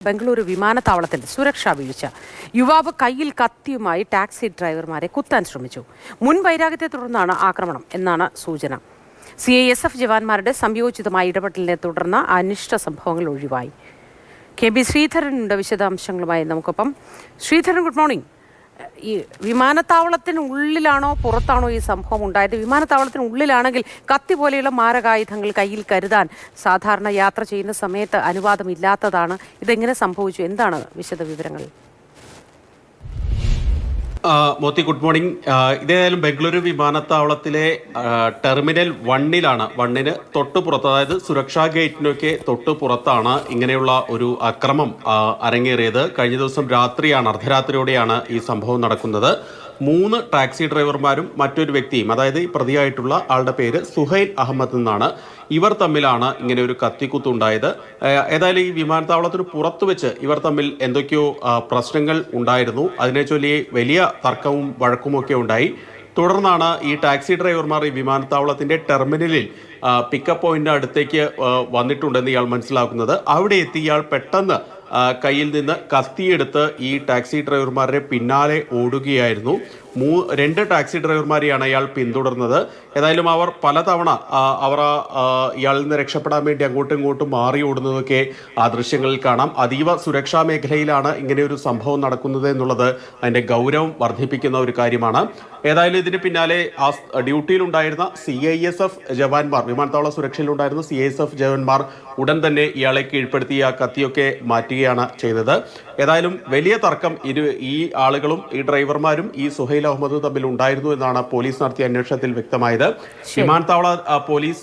ബംഗളൂരു വിമാനത്താവളത്തിൽ സുരക്ഷാ വീഴ്ച. യുവാവ് കയ്യിൽ കത്തിയുമായി ടാക്സി ഡ്രൈവർമാരെ കുത്താൻ ശ്രമിച്ചു. മുൻ വൈരാഗ്യത്തെ തുടർന്നാണ് ആക്രമണം എന്നാണ് സൂചന. CISF ജവാന്മാരുടെ സംയോജിതമായ ഇടപെടലിനെ തുടർന്ന് അനിഷ്ട സംഭവങ്ങൾ ഒഴിവായി. KB ശ്രീധരനുണ്ട് വിശദാംശങ്ങളുമായി നമുക്കൊപ്പം. Sreedharan, good morning. ഈ വിമാനത്താവളത്തിനുള്ളിലാണോ പുറത്താണോ ഈ സംഭവം ഉണ്ടായത്? വിമാനത്താവളത്തിനുള്ളിലാണെങ്കിൽ കത്തി പോലെയുള്ള മാരകായുധങ്ങൾ കയ്യിൽ കരുതാൻ സാധാരണ യാത്ര ചെയ്യുന്ന സമയത്ത് അനുവാദമില്ലാത്തതാണ്. ഇതെങ്ങനെ സംഭവിച്ചു? എന്താണ് വിശദ വിവരങ്ങൾ? Moti, good morning. ഇതേതായാലും ബംഗളൂരു വിമാനത്താവളത്തിലെ ടെർമിനൽ 1-ന് തൊട്ട് പുറത്ത്, അതായത് സുരക്ഷാ ഗേറ്റിനൊക്കെ തൊട്ട് പുറത്താണ് ഇങ്ങനെയുള്ള ഒരു അക്രമം അരങ്ങേറിയത്. കഴിഞ്ഞ ദിവസം രാത്രിയാണ്, അർദ്ധരാത്രിയോടെയാണ് ഈ സംഭവം നടക്കുന്നത്. 3 ടാക്സി ഡ്രൈവർമാരും മറ്റൊരു വ്യക്തിയും, അതായത് ഈ പ്രതിയായിട്ടുള്ള ആളുടെ പേര് സുഹൈൽ അഹമ്മദ് എന്നാണ്. ഇവർ തമ്മിലാണ് ഇങ്ങനെ ഒരു കത്തിക്കുത്തുണ്ടായത്. ഏതായാലും ഈ വിമാനത്താവളത്തിന് പുറത്തു വെച്ച് ഇവർ തമ്മിൽ എന്തൊക്കെയോ പ്രശ്നങ്ങൾ ഉണ്ടായിരുന്നു. അതിനെ ചൊല്ലി വലിയ തർക്കവും വഴക്കുമൊക്കെ ഉണ്ടായി. തുടർന്നാണ് ഈ ടാക്സി ഡ്രൈവർമാർ ഈ വിമാനത്താവളത്തിന്റെ ടെർമിനലിൽ പിക്കപ്പ് പോയിന്റിന് അടുത്തേക്ക് വന്നിട്ടുണ്ടെന്ന് ഇയാൾ മനസ്സിലാക്കുന്നത്. അവിടെ എത്തി ഇയാൾ പെട്ടെന്ന് കയ്യിൽ നിന്ന് കത്തിയെടുത്ത് ഈ ടാക്സി ഡ്രൈവർമാരുടെ പിന്നാലെ ഓടുകയായിരുന്നു. 2 ടാക്സി ഡ്രൈവർമാരെയാണ് അയാൾ പിന്തുടർന്നത്. ഏതായാലും അവർ പലതവണ ഇയാളിൽ നിന്ന് രക്ഷപ്പെടാൻ വേണ്ടി അങ്ങോട്ടും ഇങ്ങോട്ടും മാറി ഓടുന്നതൊക്കെ ആ ദൃശ്യങ്ങളിൽ കാണാം. അതീവ സുരക്ഷാ മേഖലയിലാണ് ഇങ്ങനെ ഒരു സംഭവം നടക്കുന്നത് എന്നുള്ളത് അതിൻ്റെ ഗൗരവം വർദ്ധിപ്പിക്കുന്ന ഒരു കാര്യമാണ്. ഏതായാലും ഇതിന് പിന്നാലെ ആ ഡ്യൂട്ടിയിലുണ്ടായിരുന്ന CISF ജവാന്മാർ, വിമാനത്താവള സുരക്ഷയിലുണ്ടായിരുന്ന CISF ജവാന്മാർ ഉടൻ തന്നെ ഇയാളെ കീഴ്പ്പെടുത്തി ആ കത്തിയൊക്കെ മാറ്റുകയാണ് ചെയ്തത്. ഏതായാലും വലിയ തർക്കം ഈ ആളുകളും ഈ ഡ്രൈവർമാരും ഈ സുഹൈൽ അഹമ്മദ് തമ്മിൽ ഉണ്ടായിരുന്നു എന്നാണ് പോലീസ് നടത്തിയ അന്വേഷണത്തിൽ വ്യക്തമായത്. വിമാനത്താവള പോലീസ്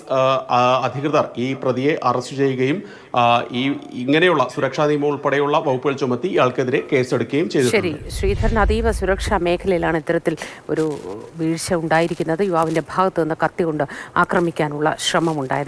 അധികൃതർ ഈ പ്രതിയെ അറസ്റ്റ് ചെയ്യുകയും ഇങ്ങനെയുള്ള സുരക്ഷാ നിയമം ഉൾപ്പെടെയുള്ള വകുപ്പുകൾ ചുമത്തി ഇയാൾക്കെതിരെ കേസെടുക്കുകയും ചെയ്തു. ശരി ശ്രീധരൻ, അതീവ സുരക്ഷാ മേഖലയിലാണ് ഇത്തരത്തിൽ ഒരു വീഴ്ച ഉണ്ടായിരിക്കുന്നത്. യുവാവിന്റെ ഭാഗത്ത് നിന്ന് കത്തി കൊണ്ട് ആക്രമിക്കാനുള്ള ശ്രമമുണ്ടായത്.